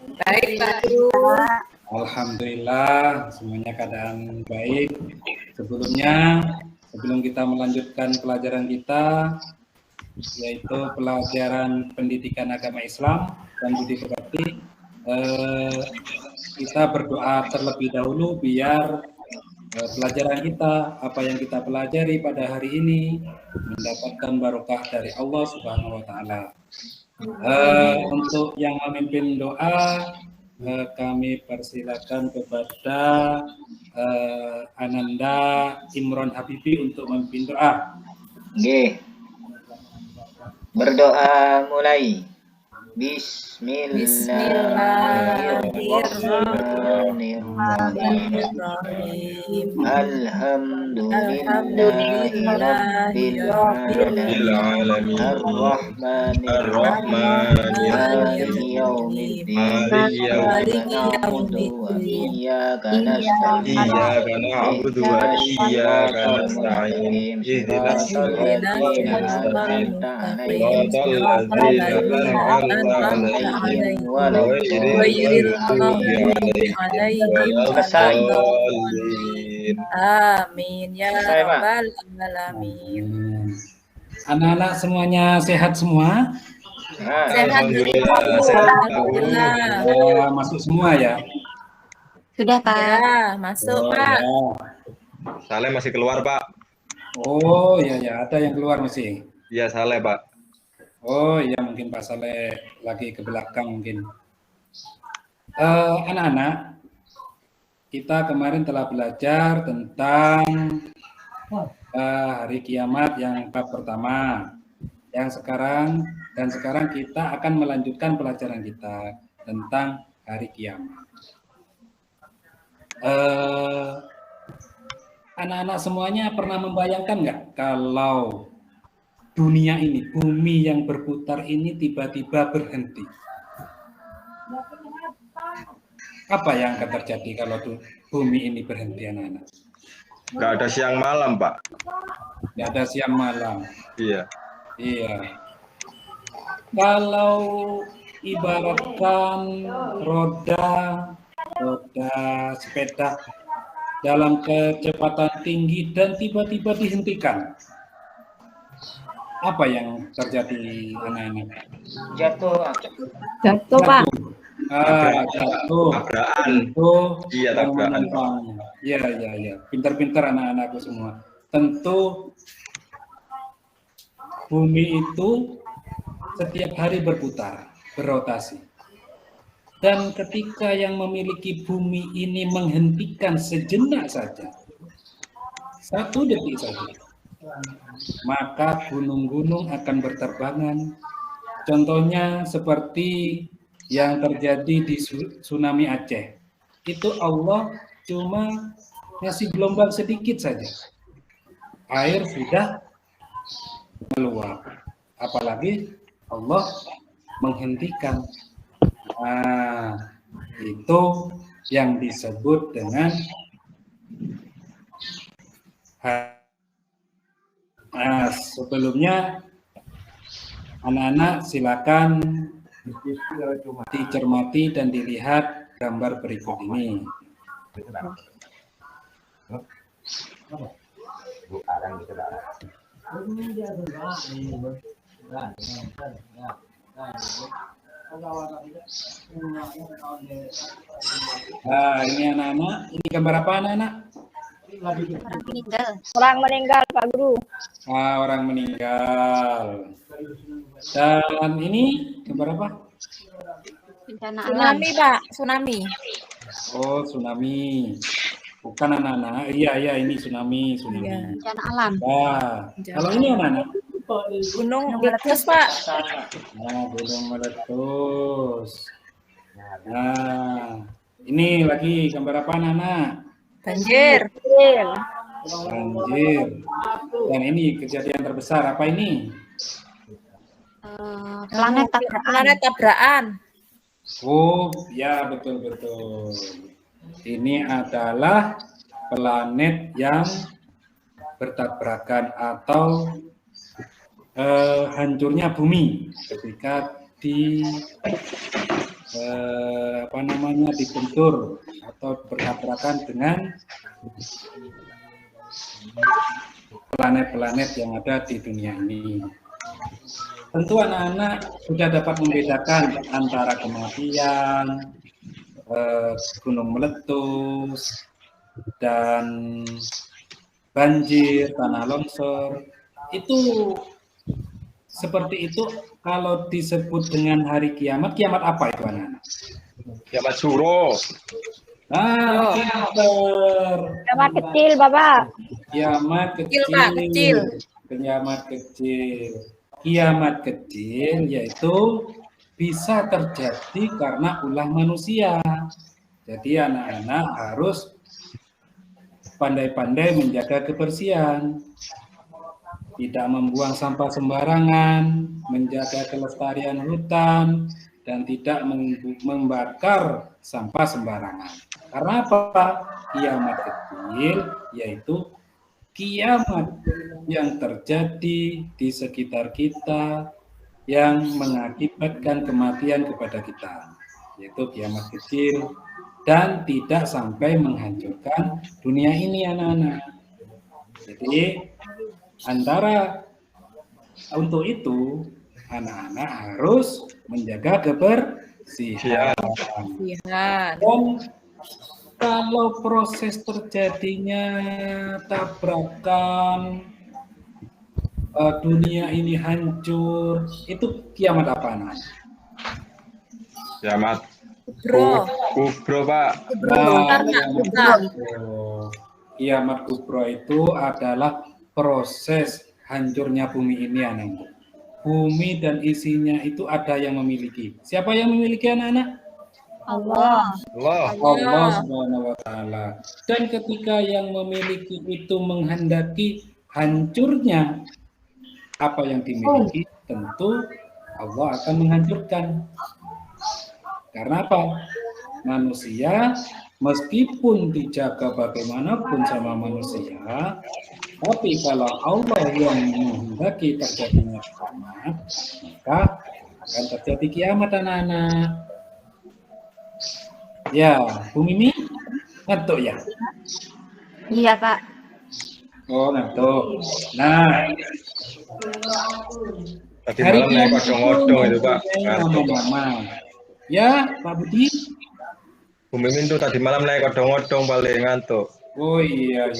Baik, Pak Guru. Alhamdulillah, semuanya keadaan baik. Sebelum kita melanjutkan pelajaran kita, yaitu pelajaran pendidikan agama Islam dan budi pekerti, kita berdoa terlebih dahulu biar pelajaran kita, apa yang kita pelajari pada hari ini, mendapatkan barokah dari Allah Subhanahu wa Ta'ala. Untuk yang memimpin doa, kami persilakan kepada Ananda Imron Habibi untuk memimpin doa. Oke. Berdoa mulai. Bismillahirrahmanirrahim. Alhamdulillahirabbil alamin. Arrahmanirrahim. Maliki yaumiddin. Iyyaka na'budu wa iyyaka nasta'in. Ihdinas siratal mustaqim. Amin ya rabbal alamin. Anak-anak semuanya sehat semua? Sehat. Alhamdulillah. Masuk semua ya? Sudah, Pak. Ya, masuk, Pak. Ya. Saleh masih keluar, Pak. Oh, ya, ada yang keluar masih. Iya, Saleh, Pak. Oh iya, mungkin Pak Saleh lagi ke belakang mungkin. Anak-anak, kita kemarin telah belajar tentang hari kiamat yang bab pertama. Sekarang kita akan melanjutkan pelajaran kita tentang hari kiamat. Anak-anak semuanya pernah membayangkan nggak kalau dunia ini, bumi yang berputar ini tiba-tiba berhenti? Apa yang akan terjadi kalau bumi ini berhenti, anak-anak? Nggak ada siang malam, Pak. Nggak ada siang malam. Iya. Kalau ibaratkan roda sepeda dalam kecepatan tinggi dan tiba-tiba dihentikan, apa yang terjadi, anak-anak? Jatuh, Pak. Tabrakan. Iya, tabrakan. Iya. Pintar-pintar anak-anakku semua. Tentu bumi itu setiap hari berputar, berotasi. Dan ketika yang memiliki bumi ini menghentikan sejenak saja, 1 detik saja, maka gunung-gunung akan berterbangan. Contohnya seperti yang terjadi di tsunami Aceh. Itu Allah cuma ngasih gelombang sedikit saja, air sudah meluap. Apalagi Allah menghentikan. Nah, itu yang disebut dengan sebelumnya anak-anak silakan dicermati dan dilihat gambar berikut ini. Nah, ini anak-anak, ini gambar apa, anak-anak? Orang meninggal, Pak Guru. Orang meninggal. Dan ini gambar apa? Tsunami, Pak. Tsunami. Oh, tsunami. Bukan, anak-anak. Iya, ini tsunami. Bencana alam. Nah, kalau ini anak-anak? Gunung meletus, Pak. Nah, gunung meletus. Nah, ini lagi gambar apa, anak-anak? Banjir. Dan ini kejadian terbesar apa ini? Planet tabrakan. Oh, ya, betul. Ini adalah planet yang bertabrakan atau hancurnya bumi ketika dibentur atau bertabrakan dengan planet-planet yang ada di dunia ini. Tentu anak-anak sudah dapat membedakan antara kematian, gunung meletus, dan banjir, tanah longsor. Itu seperti itu. Kalau disebut dengan hari kiamat, kiamat apa itu anak-anak? Kiamat suro. Nah, Kiamat kecil, Bapak. kiamat kecil, Pak, kecil. kiamat kecil. Kiamat kecil yaitu bisa terjadi karena ulah manusia. Jadi anak-anak harus pandai-pandai menjaga kebersihan, tidak membuang sampah sembarangan, menjaga kelestarian hutan, dan tidak membakar sampah sembarangan. Karena apa? Kiamat kecil yaitu kiamat yang terjadi di sekitar kita yang mengakibatkan kematian kepada kita, yaitu kiamat kecil dan tidak sampai menghancurkan dunia ini anak-anak. Jadi untuk itu anak-anak harus menjaga kebersihan. Iya. Dan kalau proses terjadinya tabrakan, dunia ini hancur, itu kiamat apa anak? Kiamat Bro. kubro, Pak. Kiamat kubro itu adalah proses hancurnya bumi ini anak. Bumi dan isinya itu ada yang memiliki. Siapa yang memiliki anak-anak? Allah. Allah Subhanahu wa taala. Dan ketika yang memiliki itu menghendaki hancurnya apa yang dimiliki, tentu Allah akan menghancurkan. Karena apa? Manusia meskipun dijaga bagaimanapun sama manusia, tapi kalau Allah yang menghendaki terjadinya kiamat, maka akan terjadi kiamat anak-anak. Ya, Bu Mimi ngantuk ya? Iya, Pak. Oh, ngantuk. Nah, Tadi malam naik odong-odong itu, Pak. Ngantuk. mama. Ya, Pak Budi. Bu Mimin tuh tadi malam naik odong-odong paling ngantuk. Oh iya.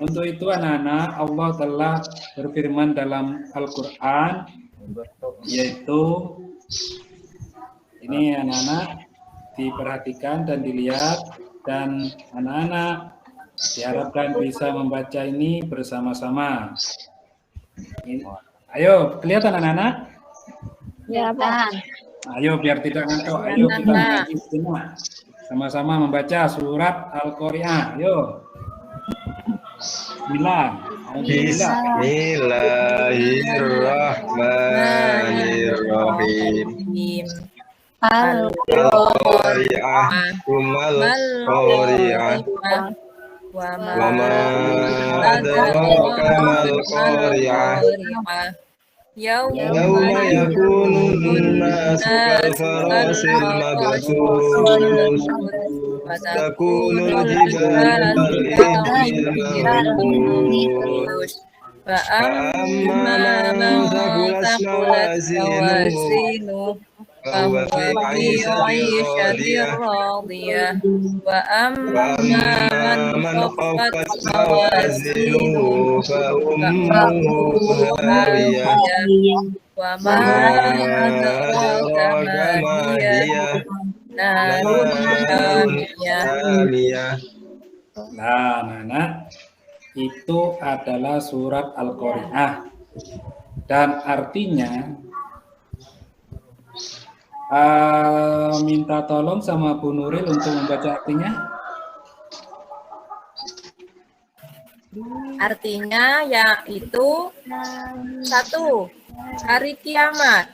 Untuk itu anak-anak, Allah telah berfirman dalam Al-Quran, yaitu ini anak-anak diperhatikan dan dilihat, dan anak-anak diharapkan bisa membaca ini bersama-sama. Ayo, kelihatan anak-anak? Ya, Pak. Ayo biar tidak ngantuk. Ayo kita ngaji semua. Sama-sama membaca surat Al-Qari'ah. Ayo. Bismillahirrahmanirrahim. Al-Qari'ah, kumal Qari'ah, wa ma adraka mal Qari'ah. Yauma yakunun nasu kalfarasil mabthus, takunul jibalu kal'ihni فأما من ثقلت موازينه فهو في عيشة راضية وأما من خفت موازينه فأمه هاوية وما أدراك ما هي نار حامية. Nah, anak-anak, itu adalah surat Al-Qari'ah, dan artinya minta tolong sama Bu Nuril untuk membaca artinya. Artinya yaitu satu, hari kiamat.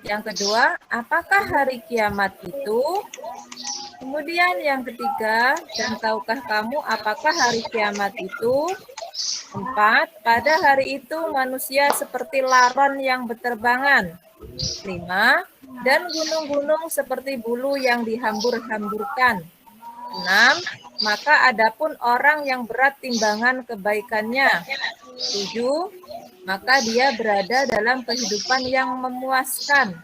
Yang kedua, apakah hari kiamat itu? Kemudian yang ketiga, dan tahukah kamu apakah hari kiamat itu? 4, pada hari itu manusia seperti laron yang berterbangan. 5. Dan gunung-gunung seperti bulu yang dihambur-hamburkan. 6. Maka adapun orang yang berat timbangan kebaikannya. 7. Maka dia berada dalam kehidupan yang memuaskan.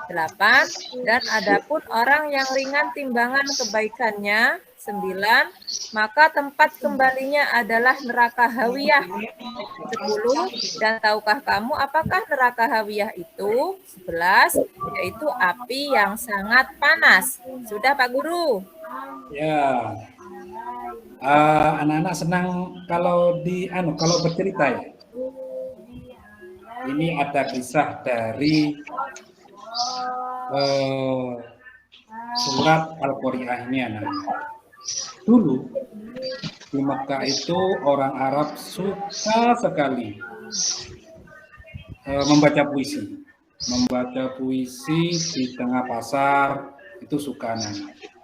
8. Dan adapun orang yang ringan timbangan kebaikannya. 9. Maka tempat kembalinya adalah neraka hawiyah. 10. Dan tahukah kamu apakah neraka hawiyah itu? 11. Yaitu api yang sangat panas. Sudah Pak Guru? Ya. Anak-anak senang kalau kalau bercerita ya. Ini ada kisah dari surat Al-Qari'ah ini anak-anak. Dulu di Mekah itu orang Arab suka sekali membaca puisi. Membaca puisi di tengah pasar itu suka anak-anak.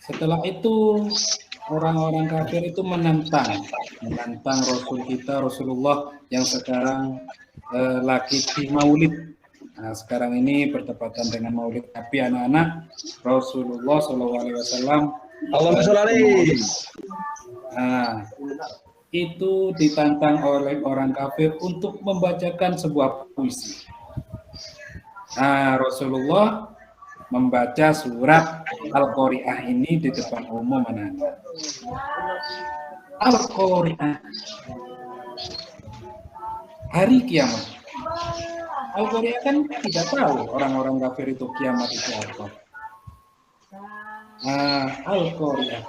Setelah itu orang-orang kafir itu menantang Rasul kita Rasulullah yang sekarang lagi di Maulid. Nah, sekarang ini bertepatan dengan Maulid Nabi anak-anak Rasulullah SAW. Allahumma sholli alaihi. Nah, itu ditantang oleh orang kafir untuk membacakan sebuah puisi. Nah, Rasulullah membaca surat Al-Qari'ah ini di depan umum anak-anak. Al-Qari'ah, hari kiamat. Al-Qari'ah kan tidak tahu orang-orang kafir itu kiamat itu apa. Al-Qari'ah,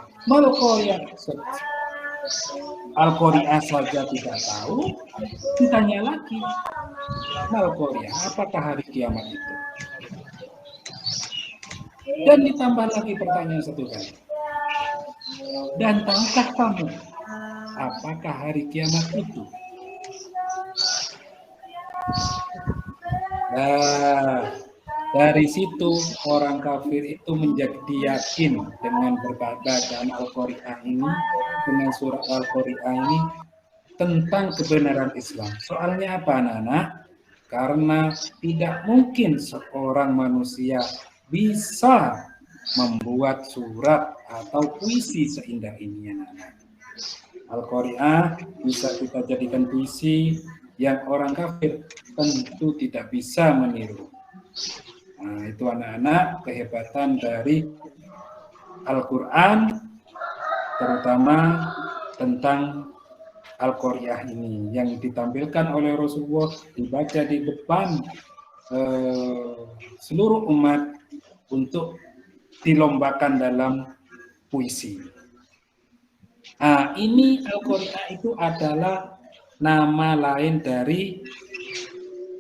Al-Qari'ah saja tidak tahu, ditanya lagi, Al-Qari'ah, apakah hari kiamat itu? Dan ditambah lagi pertanyaan satu kali. Dan tahukah kamu apakah hari kiamat itu? Nah, dari situ orang kafir itu menjadi yakin dengan bacaan Al-Qari'ah ini, dengan surat Al-Qari'ah ini tentang kebenaran Islam. Soalnya apa anak-anak? Karena tidak mungkin seorang manusia bisa membuat surat atau puisi seindah ini anak-anak. Al-Qari'ah bisa kita jadikan puisi yang orang kafir tentu tidak bisa meniru. Nah, itu anak-anak kehebatan dari Al-Quran, terutama tentang Al-Qari'ah ini yang ditampilkan oleh Rasulullah, dibaca di depan seluruh umat untuk dilombakan dalam puisi. Nah, ini Al-Qari'ah itu adalah nama lain dari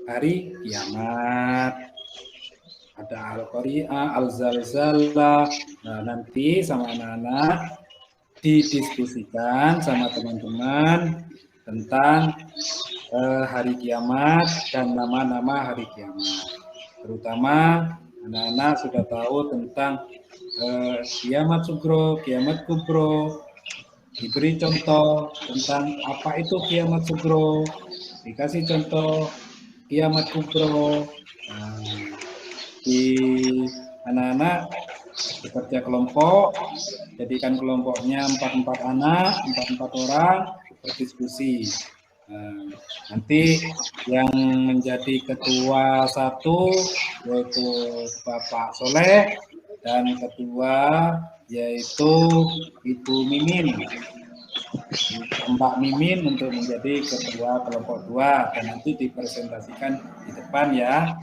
hari kiamat. Ada Al-Qari'ah, Al-Zalzalah. Nah, nanti sama anak-anak didiskusikan sama teman-teman tentang hari kiamat dan nama-nama hari kiamat. Terutama anak-anak sudah tahu tentang kiamat sugro, kiamat kubro. Diberi contoh tentang apa itu kiamat sugro, dikasih contoh kiamat kubro. Nah, di anak-anak bekerja kelompok, jadikan kelompoknya 4 anak, 4 orang berdiskusi. Nah, nanti yang menjadi ketua satu yaitu Bapak Soleh dan ketua yaitu Ibu Mimin, Mbak Mimin untuk menjadi ketua kelompok 2 dan nanti dipresentasikan di depan ya.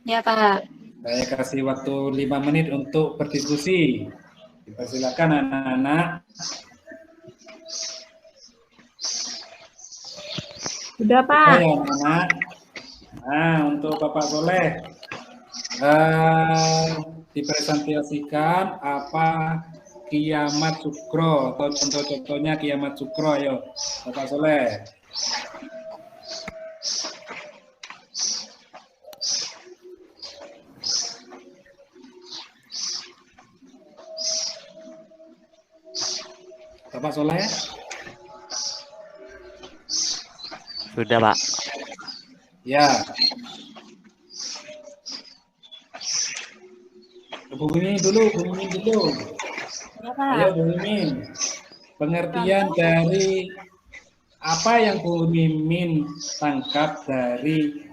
Ya Pak. Saya kasih waktu 5 menit untuk berdiskusi. Dipersilakan anak-anak. Sudah Pak. Ya, anak-anak. Nah, untuk Bapak Soleh, dipresentasikan apa kiamat sukro atau contoh-contohnya kiamat sukro. Ayo, Bapak Soleh. Bapak Soleh. Sudah Pak. Ya. Bu Mimin dulu. Ya, Pak. Ayo Bu Mimin. Pengertian dari apa yang Bu Mimin tangkap dari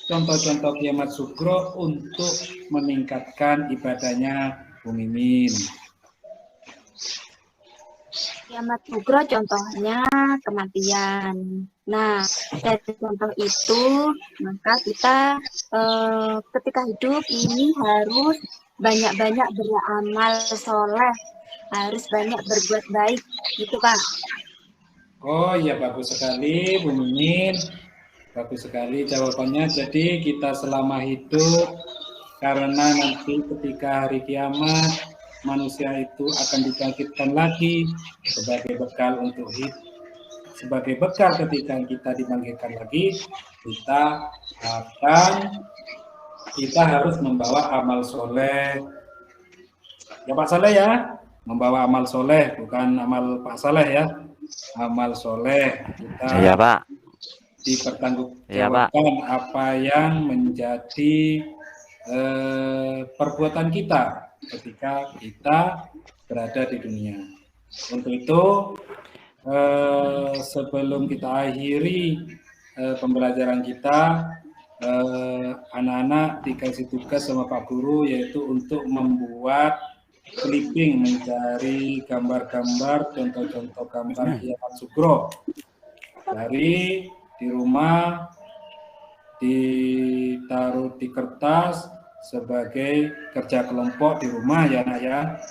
contoh-contoh kiamat sugro untuk meningkatkan ibadahnya Bu Mimin. Kiamat sugro contohnya kematian. Nah, dari contoh itu, maka kita ketika hidup ini harus banyak-banyak beramal soleh, harus banyak berbuat baik, gitu Pak. Oh iya, bagus sekali Bu Mimin. Bagus sekali jawabannya. Jadi kita selama hidup, karena nanti ketika hari kiamat manusia itu akan dibangkitkan lagi sebagai bekal untuk hidup. Sebagai bekal ketika kita dibangkitkan lagi, kita harus membawa amal soleh. Ya Pak Saleh ya, membawa amal soleh, bukan amal Pak Saleh ya. Amal soleh kita. Iya Pak. Dipertanggungjawabkan apa yang menjadi perbuatan kita ketika kita berada di dunia. Untuk itu sebelum kita akhiri pembelajaran kita, anak-anak dikasih tugas sama Pak Guru yaitu untuk membuat clipping, mencari gambar-gambar, contoh-contoh gambar kiamat sugro dari di rumah, ditaruh di kertas sebagai kerja kelompok di rumah ya Nak ya.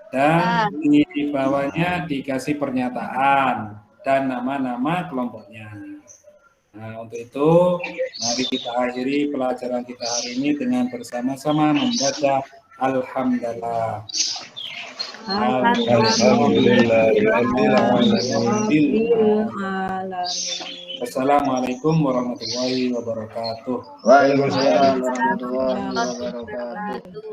Dan di bawahnya dikasih pernyataan dan nama-nama kelompoknya. Nah, untuk itu mari kita akhiri pelajaran kita hari ini dengan bersama-sama membaca Alhamdulillah. Assalamualaikum warahmatullahi wabarakatuh. Waalaikumsalam warahmatullahi wabarakatuh.